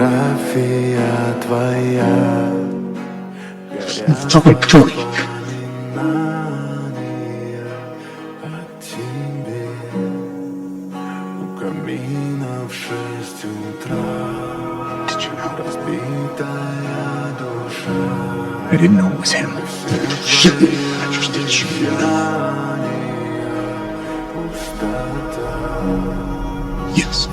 фотография твоя. Второй. О тебе у камина в 6 утра. Разбитая душа. I didn't know it was him. Yes.